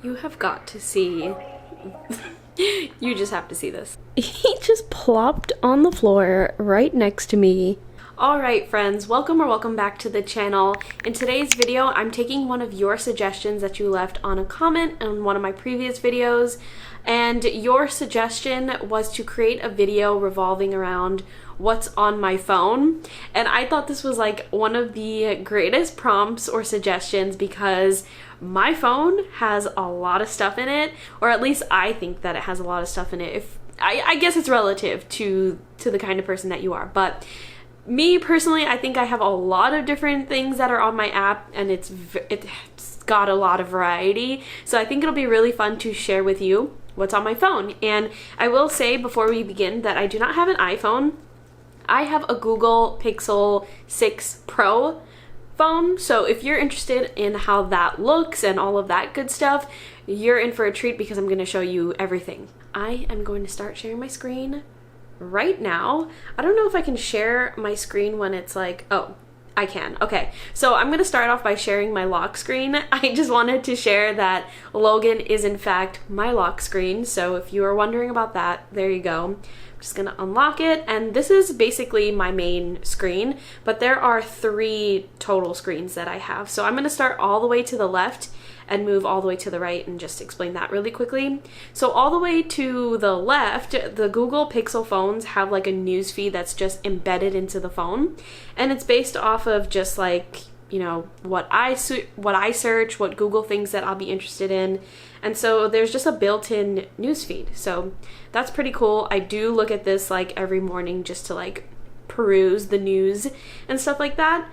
You have got to see. You just have to see this. He just plopped on the floor right next to me. Alright friends, welcome back to the channel. In today's video, I'm taking one of your suggestions that you left on a comment on one of my previous videos. And your suggestion was to create a video revolving around what's on my phone. And I thought this was like one of the greatest prompts or suggestions because my phone has a lot of stuff in it, or at least I think that it has a lot of stuff in it. If I guess it's relative to the kind of person that you are, but me personally, I think I have a lot of different things that are on my app, and it's got a lot of variety. So I think it'll be really fun to share with you what's on my phone. And I will say before we begin that I do not have an iPhone. I have a Google Pixel 6 Pro phone. So if you're interested in how that looks and all of that good stuff, you're in for a treat because I'm going to show you everything. I am going to start sharing my screen right now. I don't know if I can share my screen when it's like, oh, I can. Okay, so I'm gonna start off by sharing my lock screen. I just wanted to share that Logan is in fact my lock screen. So if you are wondering about that, there you go. I'm just gonna unlock it, and this is basically my main screen, but there are 3 total screens that I have. So I'm gonna start all the way to the left and move all the way to the right and just explain that really quickly. So all the way to the left, the Google Pixel phones have like a news feed that's just embedded into the phone, and it's based off of just like, you know, what I search, what Google thinks that I'll be interested in. And so there's just a built-in news feed. So that's pretty cool. I do look at this like every morning just to like peruse the news and stuff like that.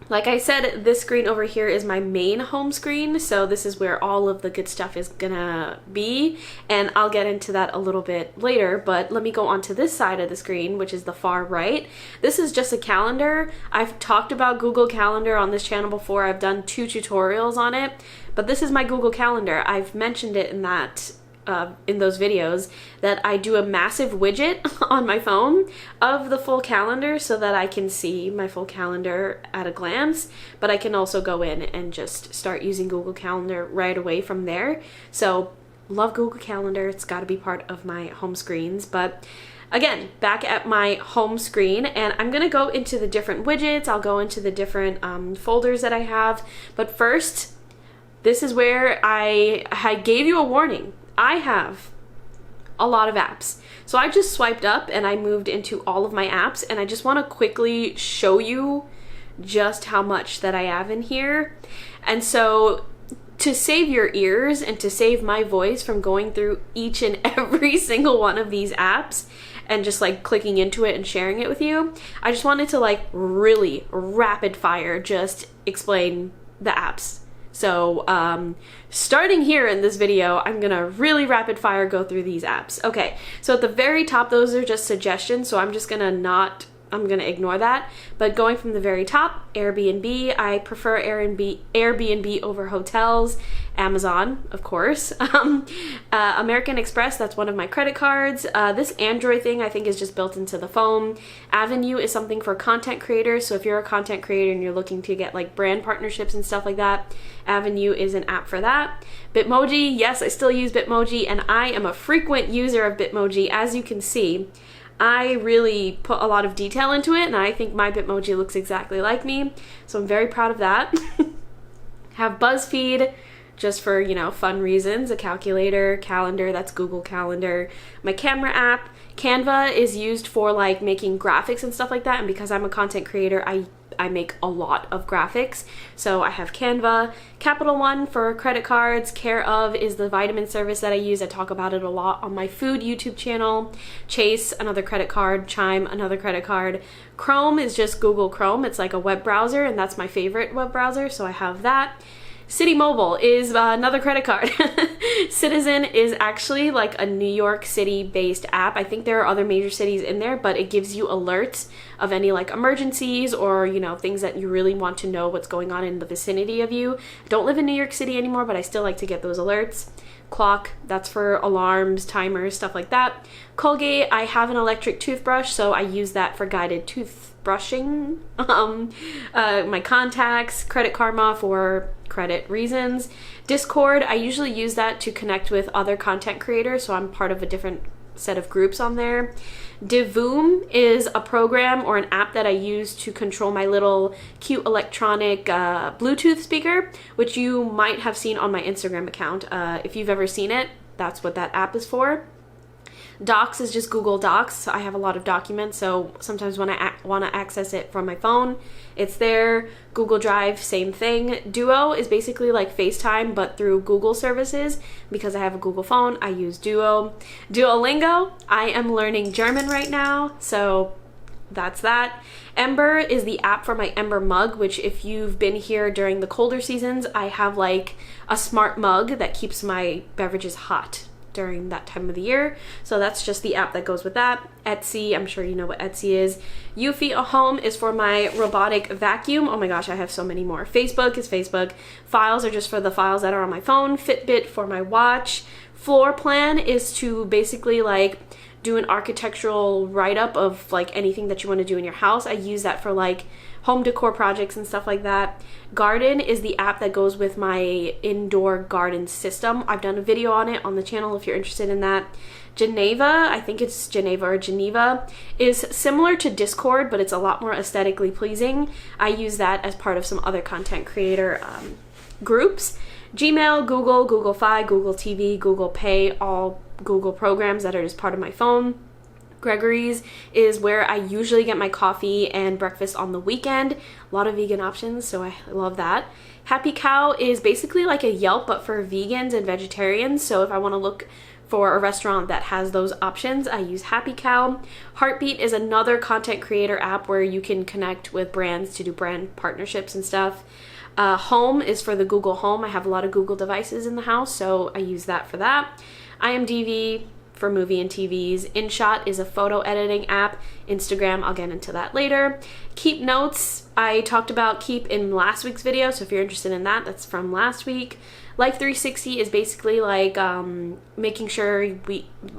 Like I said, this screen over here is my main home screen, so this is where all of the good stuff is gonna be, and I'll get into that a little bit later, but let me go on to this side of the screen, which is the far right. This is just a calendar. I've talked about Google Calendar on this channel before. I've done 2 tutorials on it, but this is my Google Calendar. I've mentioned it in that in those videos that I do a massive widget on my phone of the full calendar so that I can see my full calendar at a glance, but I can also go in and just start using Google Calendar right away from there. So love Google Calendar. It's got to be part of my home screens. But again, back at my home screen, and I'm gonna go into the different widgets. I'll go into the different folders that I have, but first, this is where I gave you a warning. I have a lot of apps. So I just swiped up and I moved into all of my apps, and I just want to quickly show you just how much that I have in here. And so to save your ears and to save my voice from going through each and every single one of these apps and just like clicking into it and sharing it with you, I just wanted to like really rapid fire just explain the apps. So starting here in this video, I'm gonna really rapid fire go through these apps. Okay, so at the very top, those are just suggestions, so I'm gonna ignore that. But going from the very top, Airbnb, I prefer Airbnb over hotels. Amazon, of course. American Express, that's one of my credit cards. This Android thing I think is just built into the phone. Avenue is something for content creators, so if you're a content creator and you're looking to get like brand partnerships and stuff like that, Avenue is an app for that. Bitmoji, yes, I still use Bitmoji, and I am a frequent user of Bitmoji. As you can see, I really put a lot of detail into it, and I think my Bitmoji looks exactly like me, so I'm very proud of that. Have BuzzFeed, just for, you know, fun reasons. A calculator, calendar, that's Google Calendar. My camera app, Canva, is used for like making graphics and stuff like that, and because I'm a content creator, I make a lot of graphics, so I have Canva. Capital One for credit cards. Care Of is the vitamin service that I use. I talk about it a lot on my food YouTube channel. Chase, another credit card. Chime, another credit card. Chrome is just Google Chrome. It's like a web browser, and that's my favorite web browser, so I have that. City Mobile is another credit card. Citizen is actually like a New York City based app. I think there are other major cities in there, but it gives you alerts of any like emergencies or, you know, things that you really want to know what's going on in the vicinity of you. I don't live in New York City anymore, but I still like to get those alerts. Clock, that's for alarms, timers, stuff like that. Colgate, I have an electric toothbrush, so I use that for guided toothbrushing. My contacts, Credit Karma for credit reasons. Discord, I usually use that to connect with other content creators, so I'm part of a different set of groups on there. Divoom is a program or an app that I use to control my little cute electronic Bluetooth speaker, which you might have seen on my Instagram account. If you've ever seen it, that's what that app is for. Docs is just Google Docs. I have a lot of documents, so sometimes when I want to access it from my phone, it's there. Google Drive, same thing. Duo is basically like FaceTime, but through Google services. Because I have a Google phone, I use Duo. Duolingo, I am learning German right now, so that's that. Ember is the app for my Ember mug, which if you've been here during the colder seasons, I have like a smart mug that keeps my beverages hot during that time of the year. So that's just the app that goes with that. Etsy, I'm sure you know what Etsy is. Eufy Home is for my robotic vacuum. Oh my gosh, I have so many more. Facebook is Facebook. Files are just for the files that are on my phone. Fitbit for my watch. Floor plan is to basically like do an architectural write-up of like anything that you want to do in your house. I use that for like home decor projects and stuff like that. Garden is the app that goes with my indoor garden system. I've done a video on it on the channel if you're interested in that. Geneva, I think it's Geneva or Geneva, is similar to Discord, but it's a lot more aesthetically pleasing. I use that as part of some other content creator groups. Gmail, Google, Google Fi, Google TV, Google Pay, all Google programs that are just part of my phone. Gregory's is where I usually get my coffee and breakfast on the weekend. A lot of vegan options, so I love that. Happy Cow is basically like a Yelp, but for vegans and vegetarians. So if I want to look for a restaurant that has those options, I use Happy Cow. Heartbeat is another content creator app where you can connect with brands to do brand partnerships and stuff. Home is for the Google Home. I have a lot of Google devices in the house, so I use that for that. IMDb for movie and TVs. InShot is a photo editing app. Instagram, I'll get into that later. Keep Notes, I talked about Keep in last week's video, so if you're interested in that, that's from last week. Life 360 is basically like making sure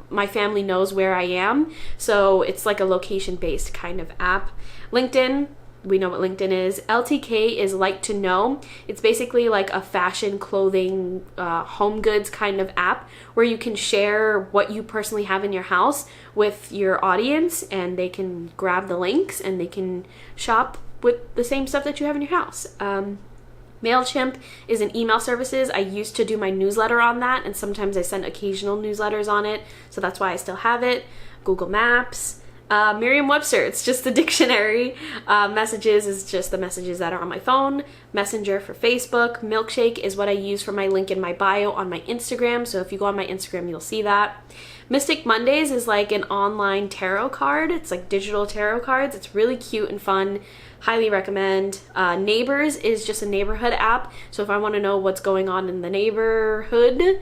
my family knows where I am, so it's like a location-based kind of app. LinkedIn, we know what LinkedIn is. LTK is Like to Know. It's basically like a fashion, clothing, home goods kind of app where you can share what you personally have in your house with your audience, and they can grab the links and they can shop with the same stuff that you have in your house. MailChimp is an email services. I used to do my newsletter on that, and sometimes I send occasional newsletters on it, so that's why I still have it. Google Maps. Merriam-Webster, it's just the dictionary. Messages is just the messages that are on my phone. Messenger for Facebook. Milkshake is what I use for my link in my bio on my Instagram, so if you go on my Instagram, you'll see that. Mystic Mondays is like an online tarot card. It's like digital tarot cards. It's really cute and fun. Highly recommend. Neighbors is just a neighborhood app, so if I want to know what's going on in the neighborhood,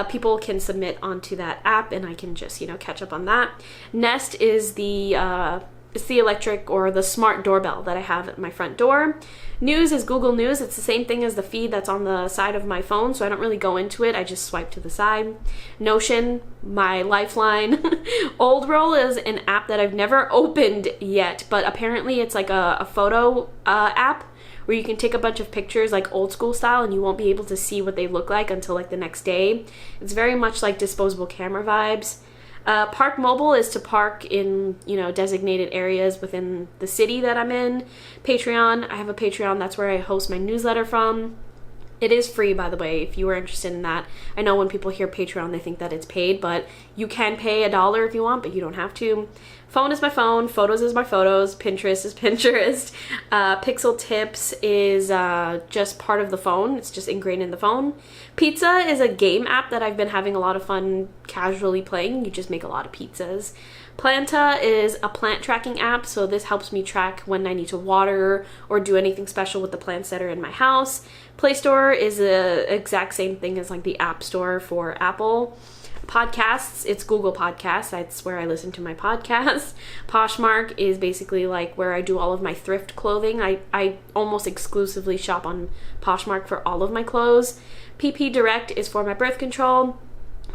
people can submit onto that app and I can just, catch up on that. Nest is it's the electric or the smart doorbell that I have at my front door. News is Google News. It's the same thing as the feed that's on the side of my phone, so I don't really go into it. I just swipe to the side. Notion, my lifeline. Old Roll is an app that I've never opened yet, but apparently it's like a photo app where you can take a bunch of pictures like old school style and you won't be able to see what they look like until like the next day. It's very much like disposable camera vibes. Park Mobile is to park in, designated areas within the city that I'm in. Patreon, I have a Patreon. That's where I host my newsletter from. It is free, by the way, if you were interested in that. I know when people hear Patreon, they think that it's paid, but you can pay $1 if you want, but you don't have to. Phone is my phone. Photos is my photos. Pinterest is Pinterest. Pixel Tips is just part of the phone. It's just ingrained in the phone. Pizza is a game app that I've been having a lot of fun casually playing. You just make a lot of pizzas. Planta is a plant tracking app, so this helps me track when I need to water or do anything special with the plants that are in my house. Play Store is the exact same thing as like the App Store for Apple. Podcasts, it's Google Podcasts. That's where I listen to my podcasts. Poshmark is basically like where I do all of my thrift clothing. I almost exclusively shop on Poshmark for all of my clothes. PP Direct is for my birth control.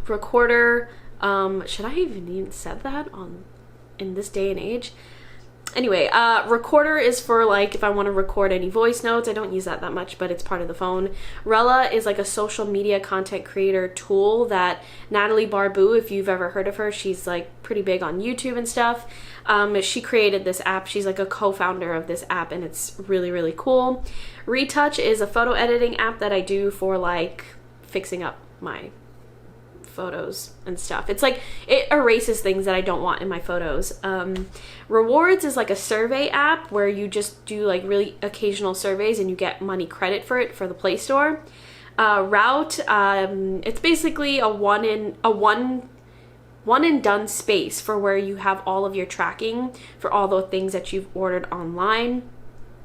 Recorder, should I even said that in this day and age? Anyway, Recorder is for like if I want to record any voice notes. I don't use that much, but it's part of the phone. Rella is like a social media content creator tool that Natalie Barbu, if you've ever heard of her, she's like pretty big on YouTube and stuff. She created this app. She's like a co-founder of this app, and it's really, really cool. Retouch is a photo editing app that I do for like fixing up my photos and stuff. It's like it erases things that I don't want in my photos. Rewards is like a survey app where you just do like really occasional surveys and you get money credit for it for the Play Store. Route, it's basically a one and done space for where you have all of your tracking for all the things that you've ordered online.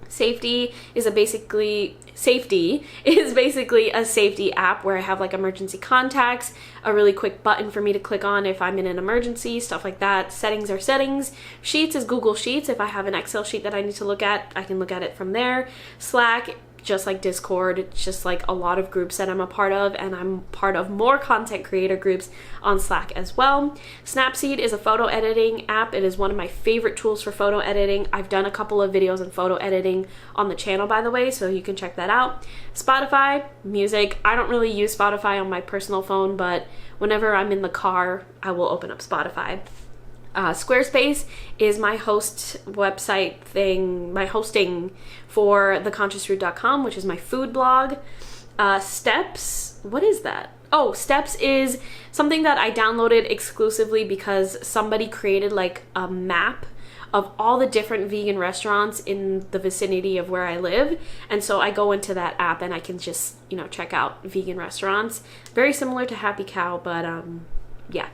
Safety is basically a safety app where I have like emergency contacts, a really quick button for me to click on if I'm in an emergency, stuff like that. Settings are settings. Sheets is Google Sheets. If I have an Excel sheet that I need to look at, I can look at it from there. Slack, just like Discord, it's just like a lot of groups that I'm a part of, and I'm part of more content creator groups on Slack as well. Snapseed is a photo editing app. It is one of my favorite tools for photo editing. I've done a couple of videos on photo editing on the channel, by the way, so you can check that out. Spotify, music. I don't really use Spotify on my personal phone, but whenever I'm in the car, I will open up Spotify. Squarespace is my host website thing, my hosting for theconsciousroot.com, which is my food blog. Steps, what is that? Oh, Steps is something that I downloaded exclusively because somebody created like a map of all the different vegan restaurants in the vicinity of where I live. And so I go into that app and I can just, check out vegan restaurants. Very similar to Happy Cow, but yeah.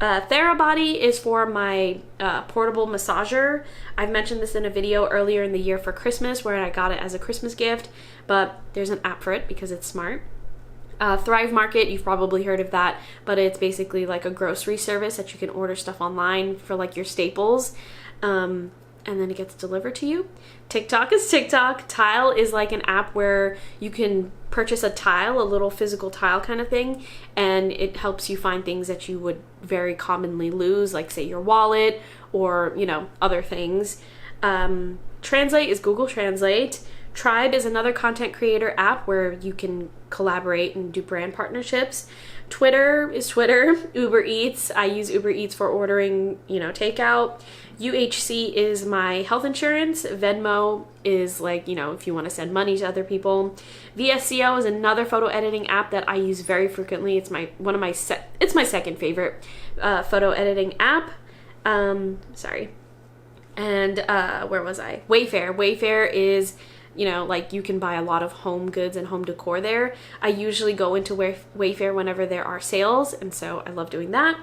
Therabody is for my portable massager. I've mentioned this in a video earlier in the year for Christmas where I got it as a Christmas gift, but there's an app for it because it's smart. Thrive Market, you've probably heard of that, but it's basically like a grocery service that you can order stuff online for like your staples. And then it gets delivered to you. TikTok is TikTok. Tile is like an app where you can purchase a tile, a little physical tile kind of thing, and it helps you find things that you would very commonly lose, like say your wallet or, other things. Translate is Google Translate. Tribe is another content creator app where you can collaborate and do brand partnerships. Twitter is Twitter. Uber Eats, I use Uber Eats for ordering, takeout. UHC is my health insurance. Venmo is like, if you want to send money to other people. VSCO is another photo editing app that I use very frequently. It's my second favorite photo editing app. Sorry. And where was I? Wayfair. Wayfair is, like you can buy a lot of home goods and home decor there. I usually go into Wayfair whenever there are sales, and so I love doing that.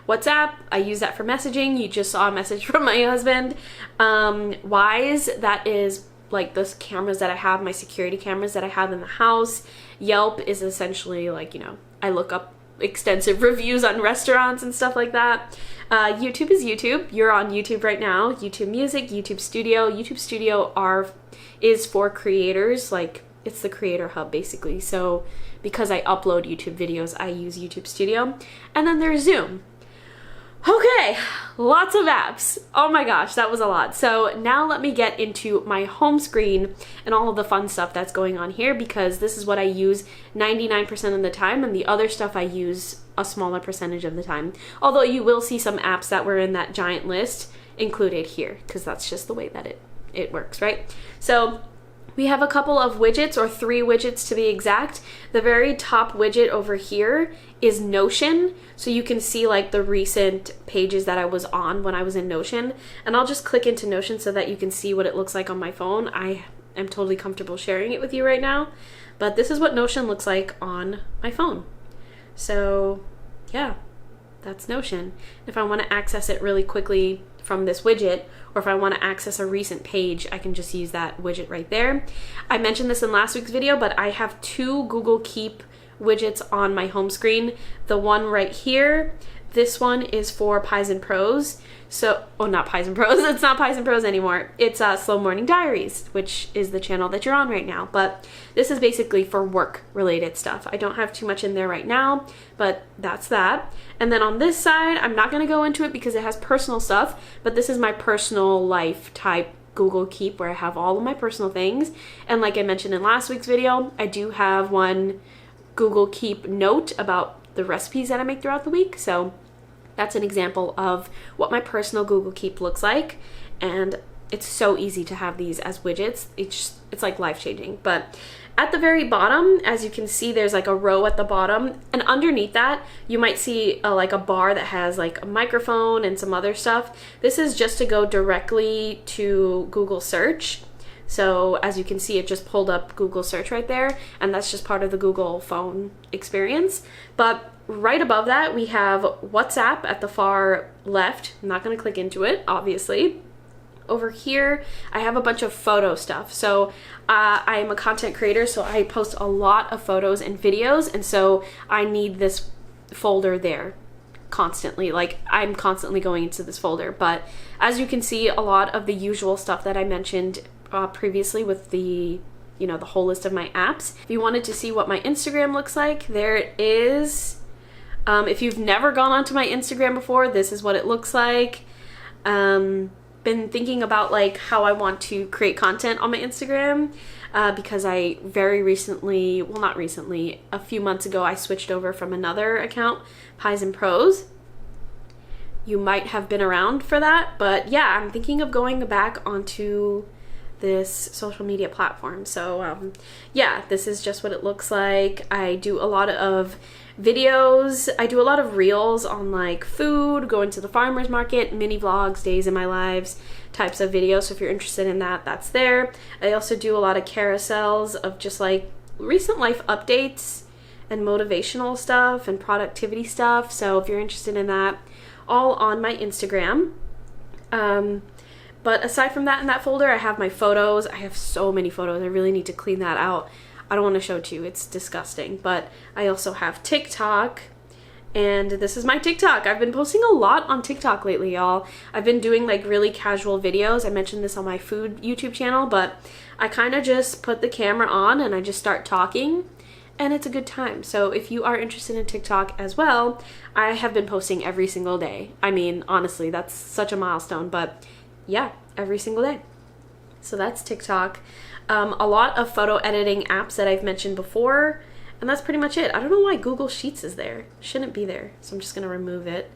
WhatsApp, I use that for messaging. You just saw a message from my husband. Wise, that is like the cameras that I have, my security cameras that I have in the house. Yelp is essentially like, I look up extensive reviews on restaurants and stuff like that. YouTube is YouTube. You're on YouTube right now. YouTube Music, YouTube Studio. YouTube Studio is for creators, like it's the creator hub basically. So because I upload YouTube videos, I use YouTube Studio. And then there's Zoom. Okay, lots of apps. Oh my gosh, that was a lot. So now let me get into my home screen and all of the fun stuff that's going on here, because this is what I use 99% of the time, and the other stuff I use a smaller percentage of the time. Although you will see some apps that were in that giant list included here, because that's just the way that it works, right? So we have a couple of widgets, or 3 widgets to be exact. The very top widget over here is Notion. So you can see like the recent pages that I was on when I was in Notion. And I'll just click into Notion so that you can see what it looks like on my phone. I am totally comfortable sharing it with you right now. But this is what Notion looks like on my phone. So yeah, that's Notion. If I want to access it really quickly from this widget, or if I want to access a recent page, I can just use that widget right there. I mentioned this in last week's video, but I have 2 Google Keep widgets on my home screen. The one right here, this one is for Pies and Pros. So, oh, not Pies and Pros. It's not Pies and Pros anymore. It's Slow Morning Diaries, which is the channel that you're on right now. But this is basically for work-related stuff. I don't have too much in there right now, but that's that. And then on this side, I'm not going to go into it because it has personal stuff, but this is my personal life type Google Keep where I have all of my personal things. And like I mentioned in last week's video, I do have one Google Keep note about the recipes that I make throughout the week. So that's an example of what my personal Google Keep looks like, and it's so easy to have these as widgets. It's like life-changing. But at the very bottom, as you can see, there's like a row at the bottom, and underneath that you might see like a bar that has like a microphone and some other stuff. This is just to go directly to Google search. So as you can see, it just pulled up Google search right there, and that's just part of the Google phone experience. But right above that, we have WhatsApp at the far left. I'm not going to click into it, obviously. Over here, I have a bunch of photo stuff. So I am a content creator, so I post a lot of photos and videos, and so I need this folder there constantly. Like, I'm constantly going into this folder. But as you can see, a lot of the usual stuff that I mentioned previously with the the whole list of my apps. If you wanted to see what my Instagram looks like, there it is. If you've never gone onto my Instagram before, this is what it looks like. Been thinking about like how I want to create content on my Instagram because I very recently, well, not recently, a few months ago, I switched over from another account, Pies and Pros. You might have been around for that, but yeah, I'm thinking of going back onto this social media platform. So yeah, this is just what it looks like. I do a lot of videos. I do a lot of reels on like food, going to the farmer's market, mini vlogs, days in my lives types of videos. So if you're interested in that, that's there. I also do a lot of carousels of just like recent life updates and motivational stuff and productivity stuff. So if you're interested in that, all on my Instagram. But aside from that, in that folder, I have my photos. I have so many photos. I really need to clean that out. I don't want to show it to you. It's disgusting. But I also have TikTok, and this is my TikTok. I've been posting a lot on TikTok lately, y'all. I've been doing like really casual videos. I mentioned this on my food YouTube channel, but I kind of just put the camera on and I just start talking, and it's a good time. So if you are interested in TikTok as well, I have been posting every single day. I mean, honestly, that's such a milestone, but yeah, every single day. So that's TikTok. A lot of photo editing apps that I've mentioned before, and that's pretty much it. I don't know why Google Sheets is there. Shouldn't be there, so I'm just gonna remove it.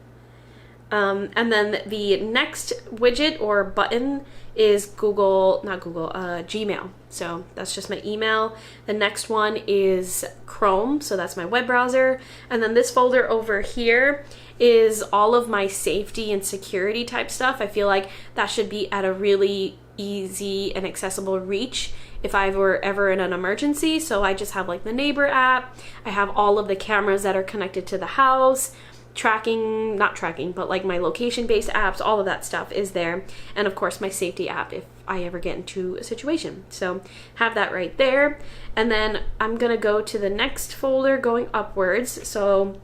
And then the next widget or button is Gmail. So that's just my email. The next one is Chrome, so that's my web browser. And then this folder over here is all of my safety and security type stuff. I feel like that should be at a really easy and accessible reach if I were ever in an emergency. So I just have like the neighbor app. I have all of the cameras that are connected to the house. Not tracking, but like my location-based apps, all of that stuff is there. And of course my safety app if I ever get into a situation. So have that right there. And then I'm gonna go to the next folder going upwards. So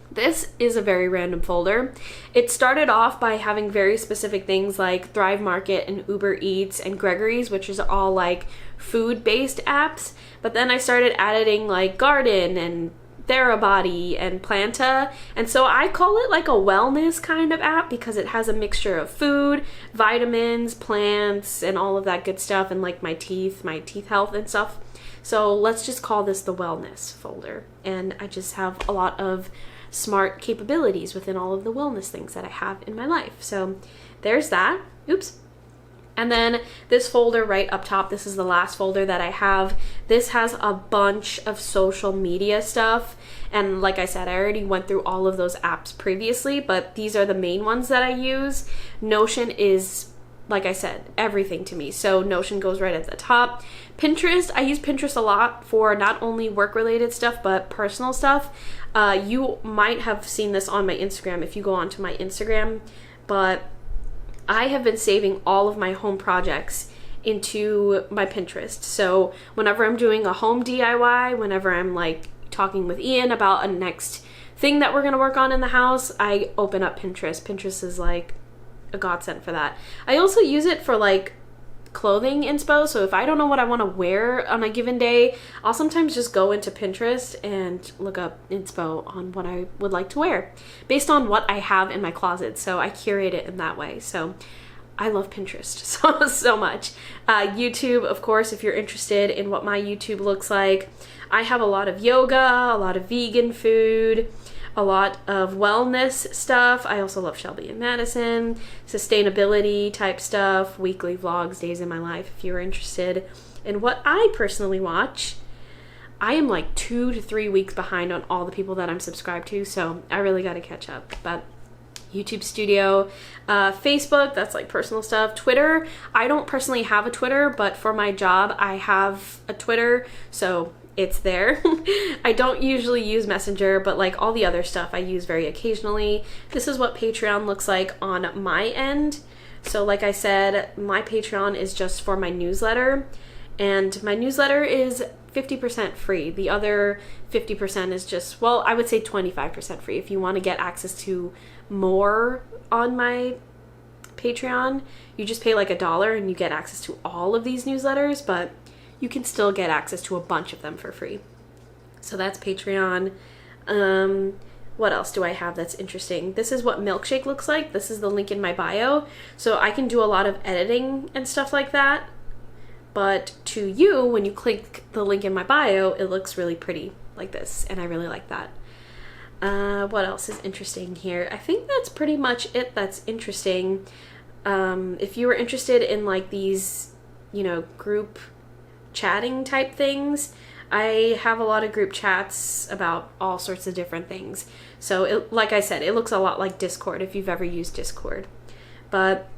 this is a very random folder. It started off by having very specific things like Thrive Market and Uber Eats and Gregory's, which is all like food-based apps. But then I started adding like Garden and Therabody and Planta, and so I call it like a wellness kind of app because it has a mixture of food, vitamins, plants, and all of that good stuff, and like my teeth health and stuff. So let's just call this the wellness folder, and I just have a lot of smart capabilities within all of the wellness things that I have in my life. So there's that. Oops. And then this folder right up top, this is the last folder that I have. This has a bunch of social media stuff. And like I said, I already went through all of those apps previously, but these are the main ones that I use. Notion is like I said, everything to me. So Notion goes right at the top. Pinterest, I use Pinterest a lot for not only work-related stuff, but personal stuff. You might have seen this on my Instagram if you go onto my Instagram, but I have been saving all of my home projects into my Pinterest. So whenever I'm doing a home DIY, whenever I'm like talking with Ian about a next thing that we're gonna work on in the house, I open up Pinterest. Pinterest is like a godsend for that. I also use it for like clothing inspo. So if I don't know what I want to wear on a given day, I'll sometimes just go into Pinterest and look up inspo on what I would like to wear based on what I have in my closet. So I curate it in that way. So I love Pinterest so much. YouTube, of course, if you're interested in what my YouTube looks like. I have a lot of yoga, a lot of vegan food, a lot of wellness stuff. I also love Shelby and Madison, sustainability type stuff, weekly vlogs, days in my life. If you're interested in what I personally watch, I am like 2 to 3 weeks behind on all the people that I'm subscribed to, so I really got to catch up. But YouTube Studio, Facebook, that's like personal stuff. Twitter, I don't personally have a Twitter, but for my job, I have a Twitter, so it's there. I don't usually use Messenger, but like all the other stuff I use very occasionally. This is what Patreon looks like on my end. So like I said, my Patreon is just for my newsletter, and my newsletter is 50% free. The other 50% is just, well, I would say 25% free. If you want to get access to more on my Patreon, you just pay like $1 and you get access to all of these newsletters, but you can still get access to a bunch of them for free. So that's Patreon. What else do I have that's interesting? This is what Milkshake looks like. This is the link in my bio. So I can do a lot of editing and stuff like that. But to you, when you click the link in my bio, it looks really pretty like this. And I really like that. What else is interesting here? I think that's pretty much it that's interesting. If you were interested in like these, you know, group chatting type things, I have a lot of group chats about all sorts of different things. So it, like I said, it looks a lot like Discord if you've ever used Discord. But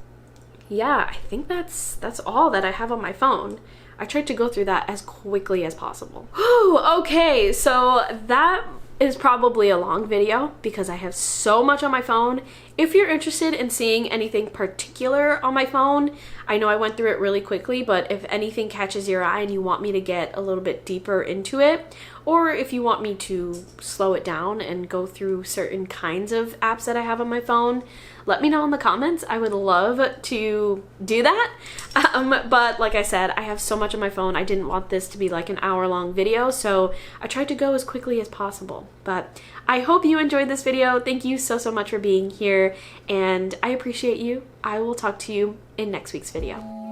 yeah, I think that's all that I have on my phone. I tried to go through that as quickly as possible. Okay, so that is probably a long video because I have so much on my phone. If you're interested in seeing anything particular on my phone, I know I went through it really quickly, but if anything catches your eye and you want me to get a little bit deeper into it, or if you want me to slow it down and go through certain kinds of apps that I have on my phone, let me know in the comments. I would love to do that. But like I said, I have so much on my phone. I didn't want this to be like an hour-long video, so I tried to go as quickly as possible. But I hope you enjoyed this video. Thank you so much for being here, and I appreciate you. I will talk to you in next week's video.